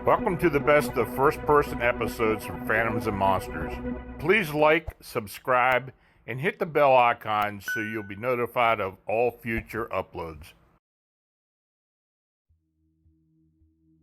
Welcome to the best of first-person episodes from Phantoms and Monsters. Please like, subscribe, and hit the bell icon so you'll be notified of all future uploads.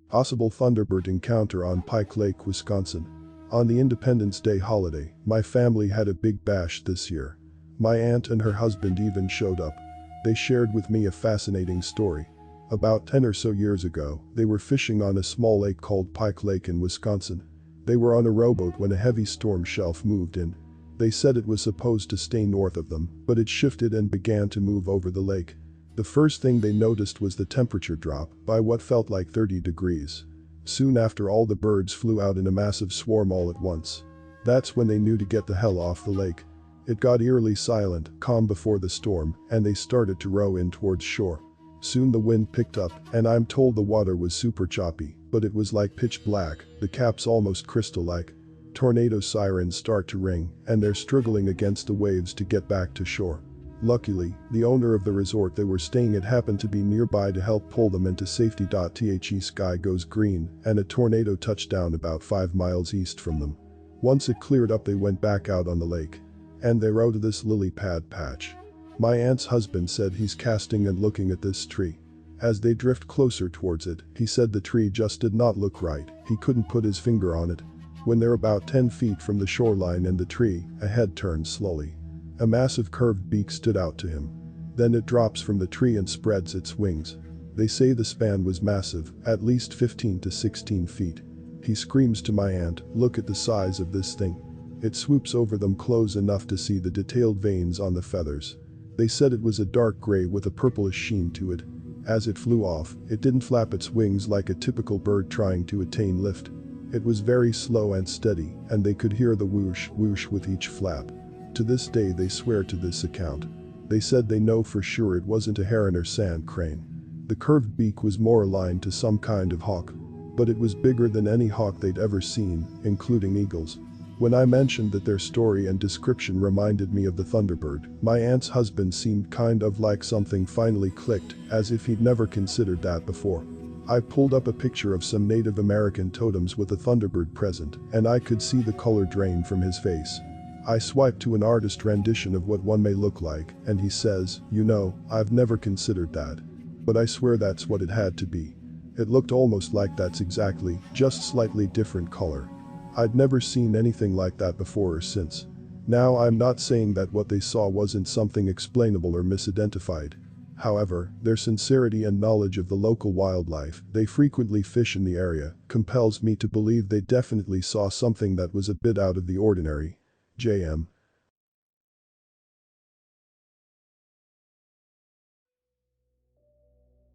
Possible Thunderbird encounter on Pike Lake, Wisconsin. On the Independence Day holiday, my family had a big bash this year. My aunt and her husband even showed up. They shared with me a fascinating story. About 10 or so years ago, they were fishing on a small lake called Pike Lake in Wisconsin. They were on a rowboat when a heavy storm shelf moved in. They said it was supposed to stay north of them, but it shifted and began to move over the lake. The first thing they noticed was the temperature drop by what felt like 30 degrees. Soon after, all the birds flew out in a massive swarm all at once. That's when they knew to get the hell off the lake. It got eerily silent, calm before the storm, and they started to row in towards shore. Soon the wind picked up, and I'm told the water was super choppy, but it was like pitch black, the caps almost crystal-like. Tornado sirens start to ring, and they're struggling against the waves to get back to shore. Luckily, the owner of the resort they were staying at happened to be nearby to help pull them into safety. The sky goes green, and a tornado touched down about 5 miles east from them. Once it cleared up, they went back out on the lake. And they rode to this lily pad patch. My aunt's husband said he's casting and looking at this tree. As they drift closer towards it, he said the tree just did not look right, he couldn't put his finger on it. When they're about 10 feet from the shoreline and the tree, a head turns slowly. A massive curved beak stood out to him. Then it drops from the tree and spreads its wings. They say the span was massive, at least 15 to 16 feet. He screams to my aunt, "Look at the size of this thing." It swoops over them close enough to see the detailed veins on the feathers. They said it was a dark gray with a purplish sheen to it. As it flew off, it didn't flap its wings like a typical bird trying to attain lift. It was very slow and steady, and they could hear the whoosh, whoosh with each flap. To this day they swear to this account. They said they know for sure it wasn't a heron or sand crane. The curved beak was more aligned to some kind of hawk. But it was bigger than any hawk they'd ever seen, including eagles. When I mentioned that their story and description reminded me of the Thunderbird, my aunt's husband seemed kind of like something finally clicked, as if he'd never considered that before. I pulled up a picture of some Native American totems with a Thunderbird present, and I could see the color drain from his face. I swiped to an artist rendition of what one may look like, and he says, "You know, I've never considered that. But I swear that's what it had to be. It looked almost like that's exactly, just slightly different color." I'd never seen anything like that before or since. Now, I'm not saying that what they saw wasn't something explainable or misidentified. However, their sincerity and knowledge of the local wildlife, they frequently fish in the area, compels me to believe they definitely saw something that was a bit out of the ordinary. J.M.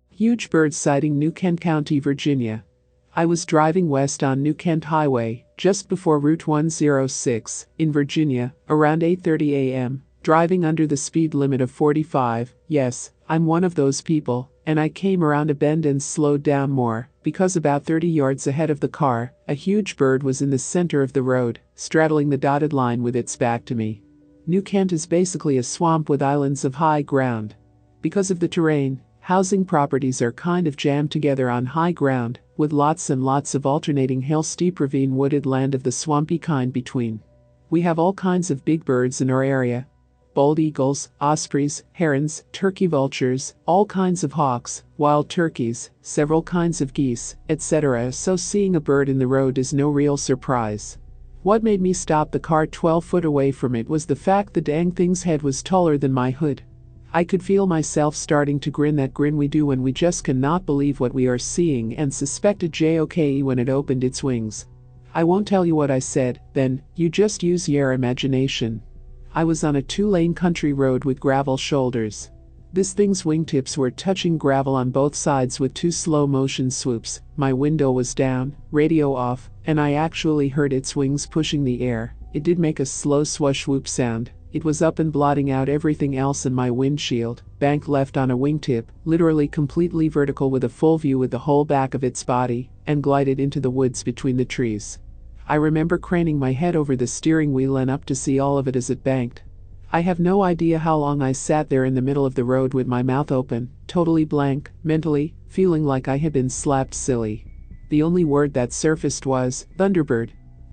Huge bird sighting, New Kent County, Virginia. I was driving west on New Kent Highway, just before Route 106, in Virginia, around 8:30 a.m., driving under the speed limit of 45. Yes, I'm one of those people, and I came around a bend and slowed down more, because about 30 yards ahead of the car, a huge bird was in the center of the road, straddling the dotted line with its back to me. New Kent is basically a swamp with islands of high ground. Because of the terrain, housing properties are kind of jammed together on high ground, with lots and lots of alternating hill, steep ravine, wooded land of the swampy kind between. We have all kinds of big birds in our area. Bald eagles, ospreys, herons, turkey vultures, all kinds of hawks, wild turkeys, several kinds of geese, etc. So seeing a bird in the road is no real surprise. What made me stop the car 12 foot away from it was the fact the dang thing's head was taller than my hood. I could feel myself starting to grin, that grin we do when we just cannot believe what we are seeing, and suspected JOKE when it opened its wings. I won't tell you what I said then, you just use your imagination. I was on a 2-lane country road with gravel shoulders. This thing's wingtips were touching gravel on both sides with 2 slow motion swoops. My window was down, radio off, and I actually heard its wings pushing the air. It did make a slow swash whoop sound. It was up and blotting out everything else in my windshield, bank left on a wingtip, literally completely vertical with a full view with the whole back of its body, and glided into the woods between the trees. I remember craning my head over the steering wheel and up to see all of it as it banked. I have no idea how long I sat there in the middle of the road with my mouth open, totally blank, mentally, feeling like I had been slapped silly. The only word that surfaced was Thunderbird.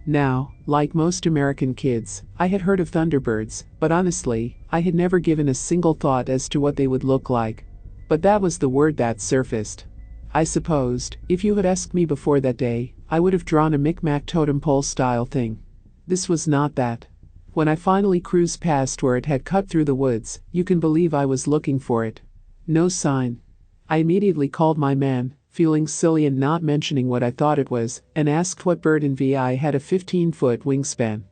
Now, like most American kids, I had heard of Thunderbirds, but honestly, I had never given a single thought as to what they would look like. But that was the word that surfaced. I supposed, if you had asked me before that day, I would have drawn a Micmac totem pole style thing. This was not that. When I finally cruised past where it had cut through the woods, you can believe I was looking for it. No sign. I immediately called my man, feeling silly and not mentioning what I thought it was, and asked what bird in VI had a 15-foot wingspan.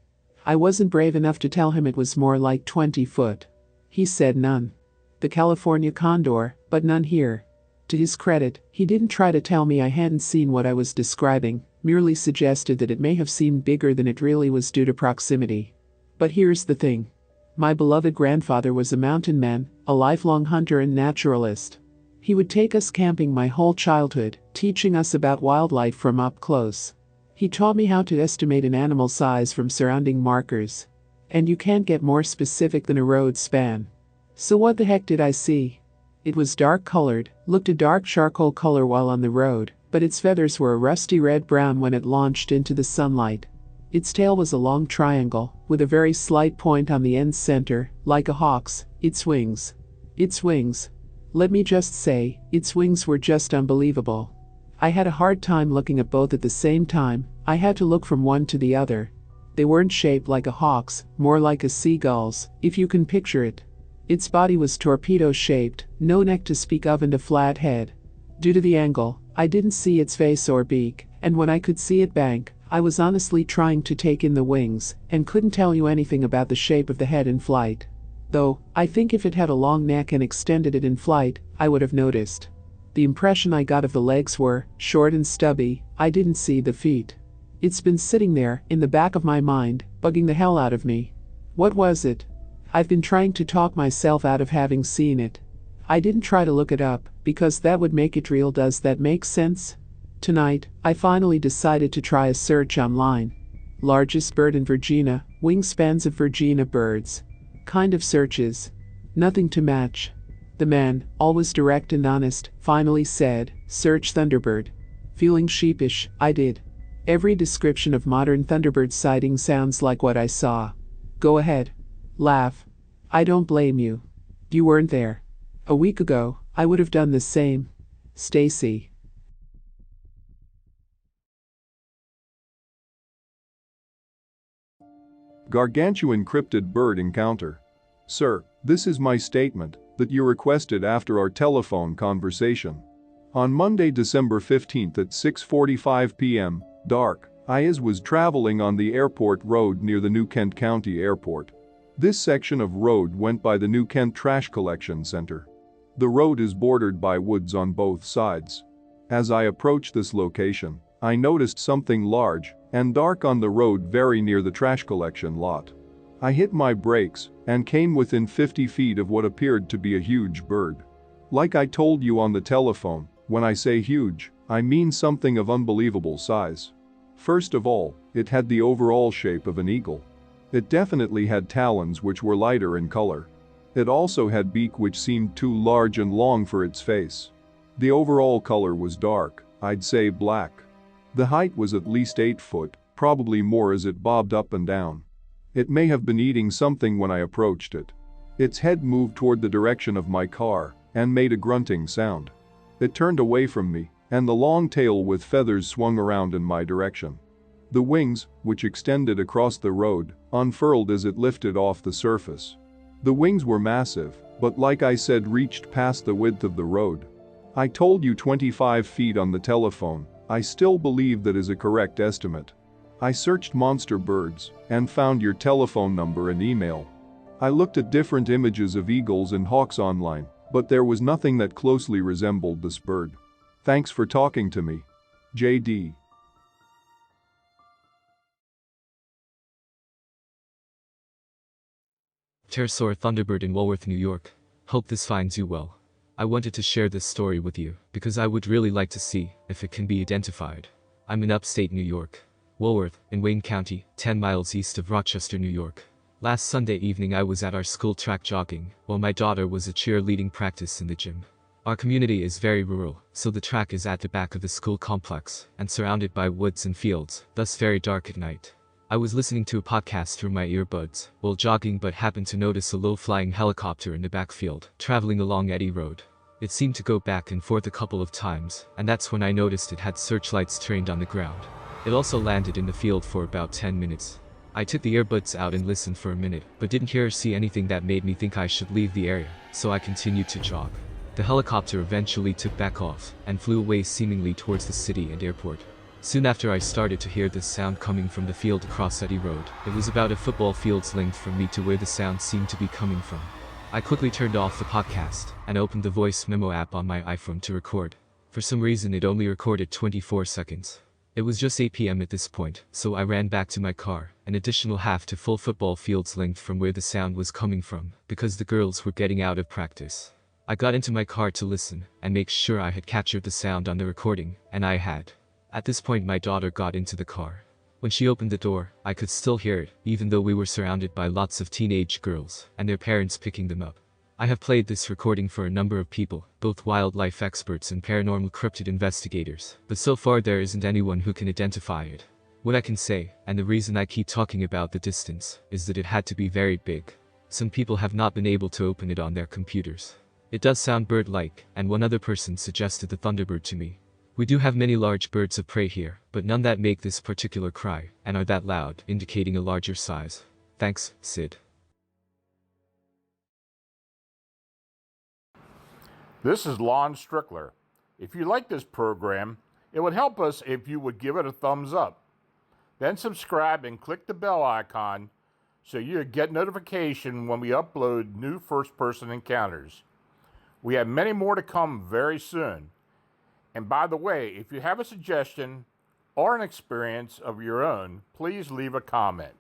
I wasn't brave enough to tell him it was more like 20 foot. He said none. The California condor, but none here. To his credit, he didn't try to tell me I hadn't seen what I was describing, merely suggested that it may have seemed bigger than it really was due to proximity. But here's the thing. My beloved grandfather was a mountain man, a lifelong hunter and naturalist. He would take us camping my whole childhood, teaching us about wildlife from up close. He taught me how to estimate an animal's size from surrounding markers. And you can't get more specific than a road span. So what the heck did I see? It was dark colored, looked a dark charcoal color while on the road, but its feathers were a rusty red-brown when it launched into the sunlight. Its tail was a long triangle, with a very slight point on the end center, like a hawk's. Its wings. Let me just say, its wings were just unbelievable. I had a hard time looking at both at the same time. I had to look from one to the other. They weren't shaped like a hawk's, more like a seagull's, if you can picture it. Its body was torpedo-shaped, no neck to speak of and a flat head. Due to the angle, I didn't see its face or beak, and when I could see it bank, I was honestly trying to take in the wings, and couldn't tell you anything about the shape of the head in flight. Though, I think if it had a long neck and extended it in flight, I would have noticed. The impression I got of the legs were short and stubby. I didn't see the feet. It's been sitting there, in the back of my mind, bugging the hell out of me. What was it? I've been trying to talk myself out of having seen it. I didn't try to look it up, because that would make it real. Does that make sense? Tonight, I finally decided to try a search online. Largest bird in Virginia, wingspans of Virginia birds. Kind of searches. Nothing to match. The man, always direct and honest, finally said, "Search Thunderbird." Feeling sheepish, I did. Every description of modern Thunderbird sighting sounds like what I saw. Go ahead. Laugh. I don't blame you. You weren't there. A week ago, I would have done the same. Stacy. Gargantuan Cryptid Bird Encounter. Sir, this is my statement that you requested after our telephone conversation. On Monday, December 15th at 6:45 p.m., dark, I was traveling on the airport road near the New Kent County Airport. This section of road went by the New Kent Trash Collection Center. The road is bordered by woods on both sides. As I approached this location, I noticed something large and dark on the road very near the trash collection lot. I hit my brakes and came within 50 feet of what appeared to be a huge bird. Like I told you on the telephone, when I say huge, I mean something of unbelievable size. First of all, it had the overall shape of an eagle. It definitely had talons which were lighter in color. It also had beak which seemed too large and long for its face. The overall color was dark, I'd say black. The height was at least 8 foot, probably more as it bobbed up and down. It may have been eating something when I approached it. Its head moved toward the direction of my car and made a grunting sound. It turned away from me, and the long tail with feathers swung around in my direction. The wings, which extended across the road, unfurled as it lifted off the surface. The wings were massive, but like I said, reached past the width of the road. I told you 25 feet on the telephone. I still believe that is a correct estimate. I searched monster birds and found your telephone number and email. I looked at different images of eagles and hawks online, but there was nothing that closely resembled this bird. Thanks for talking to me. JD. Pterosaur Thunderbird in Walworth, New York. Hope this finds you well. I wanted to share this story with you because I would really like to see if it can be identified. I'm in upstate New York, Walworth, in Wayne County, 10 miles east of Rochester, New York. Last Sunday evening I was at our school track jogging while my daughter was at cheerleading practice in the gym. Our community is very rural, so the track is at the back of the school complex and surrounded by woods and fields, thus very dark at night. I was listening to a podcast through my earbuds while jogging but happened to notice a low-flying helicopter in the backfield, traveling along Eddy Road. It seemed to go back and forth a couple of times, and that's when I noticed it had searchlights trained on the ground. It also landed in the field for about 10 minutes. I took the earbuds out and listened for a minute, but didn't hear or see anything that made me think I should leave the area, so I continued to jog. The helicopter eventually took back off and flew away seemingly towards the city and airport. Soon after I started to hear this sound coming from the field across Eddy Road. It was about a football field's length from me to where the sound seemed to be coming from. I quickly turned off the podcast and opened the voice memo app on my iPhone to record. For some reason it only recorded 24 seconds. It was just 8 p.m. at this point, so I ran back to my car, an additional half to full football field's length from where the sound was coming from, because the girls were getting out of practice. I got into my car to listen and make sure I had captured the sound on the recording, and I had. At this point my daughter got into the car. When she opened the door, I could still hear it, even though we were surrounded by lots of teenage girls and their parents picking them up. I have played this recording for a number of people, both wildlife experts and paranormal cryptid investigators, but so far there isn't anyone who can identify it. What I can say, and the reason I keep talking about the distance, is that it had to be very big. Some people have not been able to open it on their computers. It does sound bird-like, and one other person suggested the Thunderbird to me. We do have many large birds of prey here, but none that make this particular cry, and are that loud, indicating a larger size. Thanks, Sid. This is Lon Strickler. If you like this program, it would help us if you would give it a thumbs up. Then subscribe and click the bell icon so you get notification when we upload new first-person encounters. We have many more to come very soon. And by the way, if you have a suggestion or an experience of your own, please leave a comment.